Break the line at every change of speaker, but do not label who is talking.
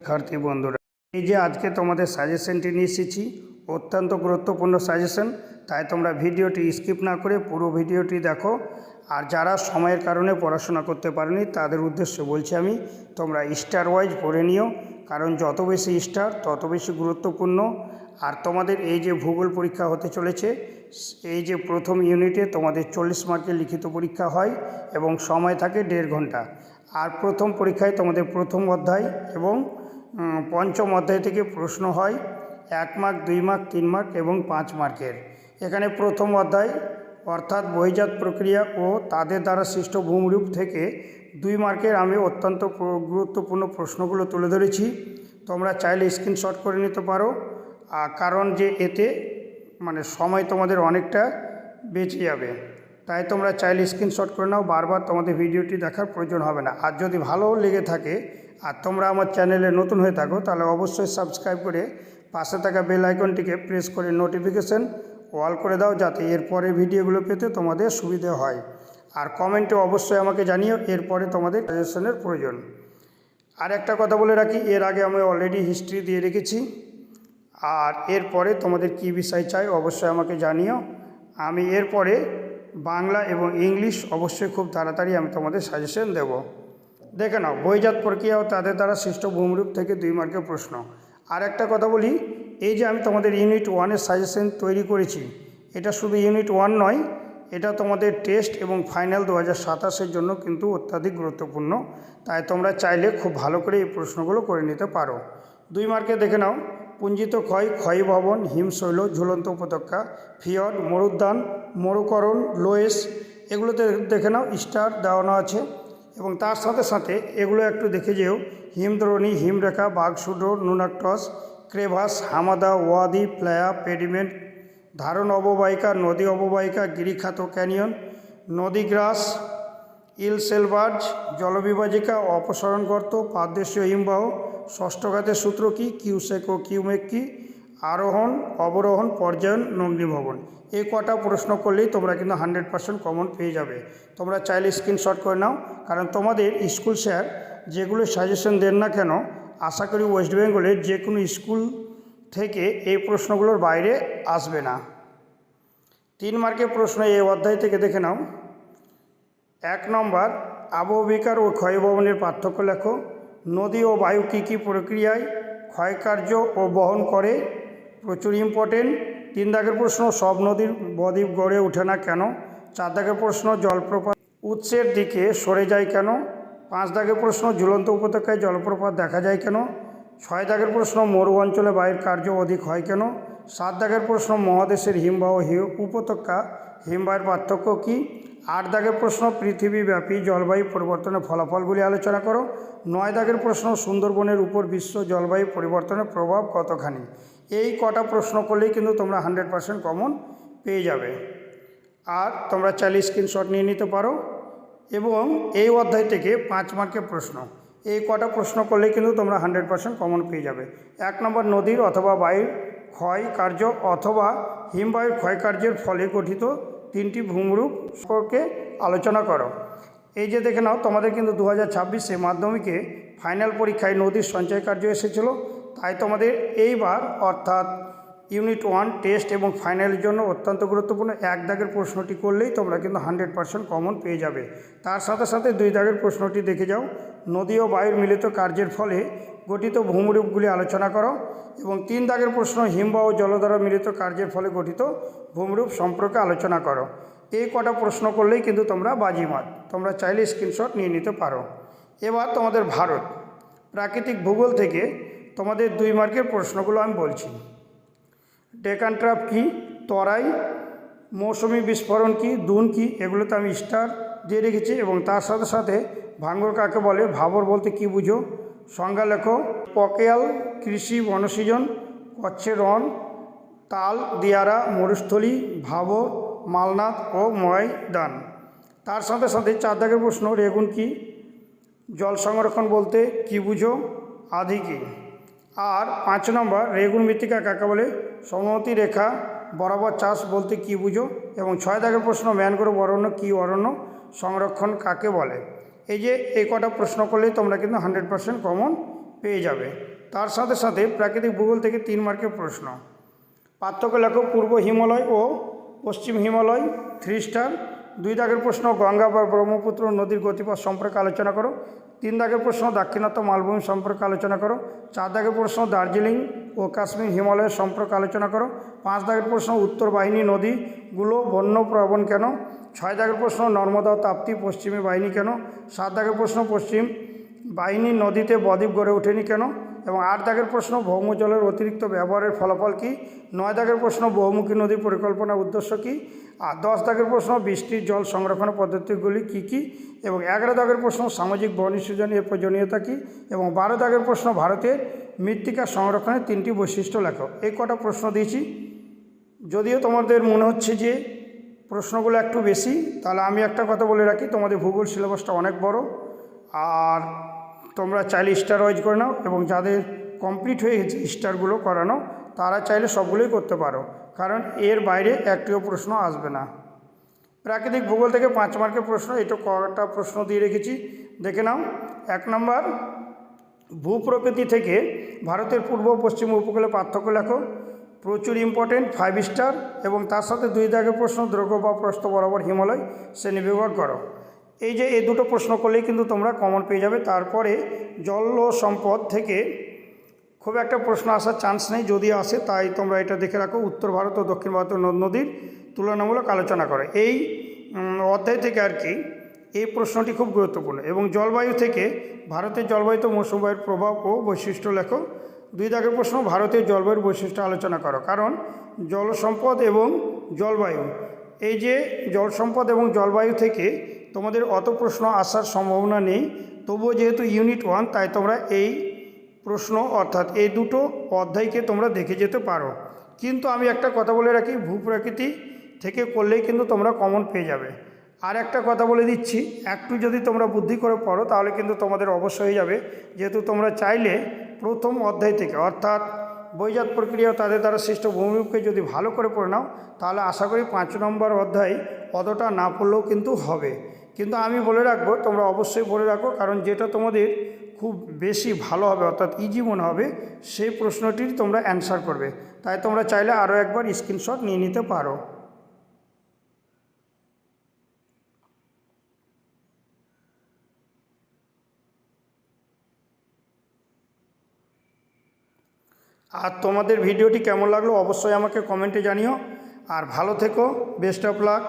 শিক্ষার্থী বন্ধুরা, এই যে আজকে তোমাদের সাজেশনটি নিয়ে এসেছি, অত্যন্ত গুরুত্বপূর্ণ সাজেশন। তাই তোমরা ভিডিওটি স্কিপ না করে পুরো ভিডিওটি দেখো। আর যারা সময়ের কারণে পড়াশোনা করতে পারেনি তাদের উদ্দেশ্যে বলছি আমি, তোমরা স্টার ওয়াইজ পড়ে নিও, কারণ যত বেশি স্টার তত বেশি গুরুত্বপূর্ণ। আর তোমাদের এই যে ভূগোল পরীক্ষা হতে চলেছে, এই যে প্রথম ইউনিটে তোমাদের 40 মার্কের লিখিত পরীক্ষা হয় এবং সময় থাকে 1.5 ঘন্টা। আর প্রথম পরীক্ষায় তোমাদের প্রথম অধ্যায় এবং পঞ্চম অধ্যায় থেকে প্রশ্ন হয় 1 মার্ক, 2 মার্ক, 3 মার্ক এবং 5 মার্কের। এখানে প্রথম অধ্যায় অর্থাৎ বহিজাত প্রক্রিয়া ও তাদের দ্বারা সৃষ্ট ভূমিরূপ থেকে 2 মার্কের আমি অত্যন্ত গুরুত্বপূর্ণ প্রশ্নগুলো তুলে ধরেছি। তোমরা চাইলে স্ক্রিনশট করে নিতে পারো, কারণ যে এতে সময় তোমাদের অনেকটা বেঁচে যাবে। তাই তোমরা চাইলে স্ক্রিনশট করে নাও, বারবার তোমাদের ভিডিওটি দেখার প্রয়োজন হবে না। আর যদি ভালো লেগে থাকে আর তোমরা আমার চ্যানেলে নতুন হয়ে থাকো, তাহলে অবশ্যই সাবস্ক্রাইব করে পাশে থাকা বেল আইকনটিকে প্রেস করে নোটিফিকেশন অল করে দাও, যাতে এরপরে ভিডিওগুলো পেতে তোমাদের সুবিধা হয়। আর কমেন্টে অবশ্যই আমাকে জানিও এরপরে তোমাদের সাজেশনের প্রয়োজন। আর একটা কথা বলে রাখি, এর আগে আমি অলরেডি হিস্ট্রি দিয়ে রেখেছি। আর এরপরে তোমাদের কী বিষয় চাই অবশ্যই আমাকে জানিও। আমি এরপরে বাংলা এবং ইংলিশ অবশ্যই খুব তাড়াতাড়ি আমি তোমাদের সাজেশন দেব। দেখে নাও, বহিজাত প্রক্রিয়া ও তাদের দ্বারা সৃষ্ট ভূমিরূপ থেকে 2 মার্কের প্রশ্ন। আর একটা কথা বলি, এই যে আমি তোমাদের ইউনিট 1-এর সাজেশন তৈরি করেছি, এটা শুধু ইউনিট 1 নয়, এটা তোমাদের টেস্ট এবং ফাইনাল 2027-এর জন্য কিন্তু অত্যাধিক গুরুত্বপূর্ণ। তাই তোমরা চাইলে খুব ভালো করে এই প্রশ্নগুলো করে নিতে পারো। 2 মার্কে দেখে নাও, পুঞ্জিত ক্ষয়, ক্ষয়ী ভবন, হিমশৈল, ঝুলন্ত উপত্যকা, ফিয়ড, মরুদ্যান, মরুকরণ, লোয়েস, এগুলোতে দেখে নাও স্টার দেওয়ানো আছে। এবং তার সাথে সাথে এগুলো একটু দেখে যেও, হিমদ্রোণী, হিমরেখা, বাঘসুডো, নুনাক্টস, ক্রেভাস, হামাদা, ওয়াদি, প্লায়া, পেডিমেন্ট, ধারণ অববাহিকা, নদী অববাহিকা, গিরিখাত ক্যানিয়ন, নদীগ্রাস, ইলসেলবার্জ, জলবিভাজিকা, অপসারণ গর্ত, পাদদেশীয় হিমবাহ, ষষ্ঠঘাতের সূত্র কী, কিউসেক ও কিউমেক কী, আরোহণ, অবরোহণ, পর্যায়ন, অগ্নিভবন। এই কটা প্রশ্ন করলেই তোমরা কিন্তু 100% কমন পেয়ে যাবে। তোমরা চাইলে স্ক্রিনশট করে নাও, কারণ তোমাদের স্কুল স্যার যেগুলো সাজেশন দেন না কেন, আশা করি ওয়েস্ট বেঙ্গলের যে কোনো স্কুল থেকে এই প্রশ্নগুলোর বাইরে আসবে না। 3 মার্কের প্রশ্ন এই অধ্যায় থেকে দেখে নাও। 1 নম্বর, আবহবিকার ও ক্ষয়ভবনের পার্থক্য লেখো। নদী ও বায়ু কী কী প্রক্রিয়ায় ক্ষয়কার্য ও বহন করে, প্রচুর ইম্পর্টেন্ট। 3 দাগের প্রশ্ন, সব নদীর বদ্বীপ গড়ে ওঠে না কেন। 4 দাগের প্রশ্ন, জলপ্রপাত উৎসের দিকে সরে যায় কেন। 5 দাগের প্রশ্ন, ঝুলন্ত উপত্যকায় জলপ্রপাত দেখা যায় কেন। 6 দাগের প্রশ্ন, মরু অঞ্চলে বায়ুর কার্য অধিক হয় কেন। 7 দাগের প্রশ্ন, মহাদেশের হিমবাহ উপত্যকা হিমবাহের পার্থক্য কী। 8 দাগের প্রশ্ন, পৃথিবীব্যাপী জলবায়ু পরিবর্তনের ফলাফলগুলি আলোচনা করো। 9 দাগের প্রশ্ন, সুন্দরবনের উপর বিশ্ব জলবায়ু পরিবর্তনের প্রভাব কতখানি। এই কটা প্রশ্ন করলেই কিন্তু তোমরা 100% কমন পেয়ে যাবে। আর তোমরা চাইলে স্ক্রিনশট নিয়ে নিতে পারো। এবং এই অধ্যায় থেকে 5 মার্কের প্রশ্ন, এই কটা প্রশ্ন করলে কিন্তু তোমরা 100% কমন পেয়ে যাবে। 1 নম্বর, নদীর অথবা বায়ুর ক্ষয় কার্য অথবা হিমবায়ুর ক্ষয়কার্যের ফলে গঠিত 3টি ভূমিরূপ সম্পর্কে আলোচনা করো। এই যে দেখে নাও, তোমাদের কিন্তু 2026-এ মাধ্যমিকে ফাইনাল পরীক্ষায় নদীর সঞ্চয় কার্য এসেছিল। তাই তোমাদের এইবার অর্থাৎ ইউনিট 1 টেস্ট এবং ফাইনালের জন্য অত্যন্ত গুরুত্বপূর্ণ। 1 দাগের প্রশ্নটি করলেই তোমরা কিন্তু 100% কমন পেয়ে যাবে। তার সাথে সাথে 2 দাগের প্রশ্নটি দেখে যাও, নদী ও বায়ুর মিলিত কার্যের ফলে গঠিত ভূমিরূপগুলি আলোচনা করো। এবং 3 দাগের প্রশ্ন, হিমবাহ ও জলধারা মিলিত কার্যের ফলে গঠিত ভূমিরূপ সম্পর্কে আলোচনা করো। এই কটা প্রশ্ন করলেই কিন্তু তোমরা বাজিমাত। তোমরা চাইলে স্ক্রিনশট নিয়ে নিতে পারো। এবার তোমাদের ভারত প্রাকৃতিক ভূগোল থেকে তোমাদের 2 মার্কের প্রশ্নগুলো আমি বলছি। ডেকান ট্রাপ কী, তরাই, মৌসুমি বিস্ফোরণ কী, দুন কী, এগুলোতে আমি স্টার দিয়ে রেখেছি। এবং তার সাথে সাথে ভাঙ্গর কাকে বলে, ভাবর বলতে কী বুঝো, সংজ্ঞা লেখো। পকেয়াল, কৃষি, বনসৃজন, কচ্ছের রণ, তাল, দিয়ারা, মরুস্থলী, ভাবর, মালনাথ ও ময়দান। তার সাথে সাথে 4 দাগের প্রশ্ন, রেগুন কী, জল সংরক্ষণ বলতে কী বুঝো, আধি কী। আর 5 নম্বর, রেগুন মৃত্তিকা কাকে বলে, সমমতি রেখা বরাবর চাষ বলতে কী বুঝো। এবং 6 দাগের প্রশ্ন, ম্যানগ্রোভ অরণ্য কী, অরণ্য সংরক্ষণ কাকে বলে। এই যে এই কটা প্রশ্ন করলেই তোমরা কিন্তু 100% কমন পেয়ে যাবে। তার সাথে সাথে প্রাকৃতিক ভূগোল থেকে 3 মার্কের প্রশ্ন। পার্থক্য লেখো পূর্ব হিমালয় ও পশ্চিম হিমালয় 3 স্টার। 2 দাগের প্রশ্ন গঙ্গা বা ব্রহ্মপুত্র নদীর গতিপথ সম্পর্কে আলোচনা করো। 3 দাগের প্রশ্ন দাক্ষিণাত্য মালভূমি সম্পর্কে আলোচনা করো। 4 দাগের প্রশ্ন দার্জিলিং ও কাশ্মীর হিমালয়ের সম্পর্কে আলোচনা করো। 5 দাগের প্রশ্ন উত্তর বাহিনী নদীগুলো বন্যপ্রবণ কেন। 6 দাগের প্রশ্ন নর্মদা ও তাপ্তি পশ্চিমী বাহিনী কেন। 7 দাগের প্রশ্ন পশ্চিম বাহিনী নদীতে বদ্বীপ গড়ে ওঠেনি কেন। এবং 8 দাগের প্রশ্ন ভৌমজলের অতিরিক্ত ব্যবহারের ফলাফল কী। 9 দাগের প্রশ্ন বহুমুখী নদী পরিকল্পনার উদ্দেশ্য কী। আর 10 দাগের প্রশ্ন বৃষ্টির জল সংরক্ষণের পদ্ধতিগুলি কী কী। এবং 11 দাগের প্রশ্ন সামাজিক বনসৃজন এর প্রয়োজনীয়তা কী। এবং 12 দাগের প্রশ্ন ভারতের মৃত্তিকা সংরক্ষণের 3টি বৈশিষ্ট্য লেখো। এই কটা প্রশ্ন দিয়েছি। যদিও তোমাদের মনে হচ্ছে যে প্রশ্নগুলো একটু বেশি, তাহলে আমি একটা কথা বলে রাখি, তোমাদের ভূগোল সিলেবাসটা অনেক বড়, আর তোমরা চাইলে স্টার ওয়াইজ করে নাও, এবং যাদের কমপ্লিট হয়ে গেছে স্টারগুলো করানো তারা চাইলে সবগুলোই করতে পারো, কারণ এর বাইরে একটিও প্রশ্ন আসবে না। প্রাকৃতিক ভূগোল থেকে 5 মার্কের প্রশ্ন, এটা কটা প্রশ্ন দিয়ে রেখেছি, দেখে নাও। 1 নম্বর, ভূপ্রকৃতি থেকে ভারতের পূর্ব পশ্চিম উপকূলে পার্থক্য লেখো। প্রচুর ইম্পর্টেন্ট, 5 স্টার। এবং তার সাথে 2 দাগের প্রশ্ন দৈর্ঘ্য বা প্রস্থ বরাবর হিমালয় শ্রেণীবিভাগ করো। এই যে এই দুটো প্রশ্ন করলেই কিন্তু তোমরা কমন পেয়ে যাবে। তারপরে জল ও সম্পদ থেকে খুব একটা প্রশ্ন আসার চান্স নেই, যদি আসে তাই তোমরা এটা দেখে রাখো। উত্তর ভারত ও দক্ষিণ ভারতের নদ নদীর তুলনামূলক আলোচনা করে এই অধ্যায় থেকে আর কি। এই প্রশ্নটি খুব গুরুত্বপূর্ণ। এবং জলবায়ু থেকে ভারতের জলবায়ুতে মৌসুমী বায়ুর প্রভাব ও বৈশিষ্ট্য লেখো। 2 দাগের প্রশ্ন ভারতের জলবায়ুর বৈশিষ্ট্য আলোচনা করো। কারণ জল সম্পদ এবং জলবায়ু, এই যে জল সম্পদ এবং জলবায়ু থেকে তোমাদের অত প্রশ্ন আসার সম্ভাবনা নেই, তবুও যেহেতু ইউনিট 1 তাই তোমরা এই প্রশ্ন অর্থাৎ এই দুটো অধ্যায়কে তোমরা দেখে যেতে পারো। কিন্তু আমি একটা কথা বলে রাখি, ভূপ্রকৃতি থেকে করলেই কিন্তু তোমরা কমন পেয়ে যাবে। আর একটা কথা বলে দিচ্ছি, একটু যদি তোমরা বুদ্ধি করে পড়ো তাহলে কিন্তু তোমাদের অবশ্যই হয়ে যাবে। যেহেতু তোমরা চাইলে প্রথম অধ্যায় থেকে অর্থাৎ বহিজাত প্রক্রিয়া তাদের দ্বারা সৃষ্ট ভূমিরূপকে যদি ভালো করে পড়ে নাও তাহলে আশা করি 5 নম্বর অধ্যায় অতটা না পড়লেও কিন্তু হবে। কিন্তু আমি বলে রাখবো তোমরা অবশ্যই পড়ে রাখো, কারণ যেটা তোমাদের খুব বেশি ভালো হবে অর্থাৎ ইজি মনে হবে সেই প্রশ্নটির তোমরা অ্যান্সার করবে। তাই তোমরা চাইলে আরও একবার স্ক্রিনশট নিয়ে নিতে পারো। আর তোমাদের ভিডিওটি কেমন লাগলো অবশ্যই আমাকে কমেন্টে জানিও। আর ভালো থেকো, বেস্ট অফ লাক।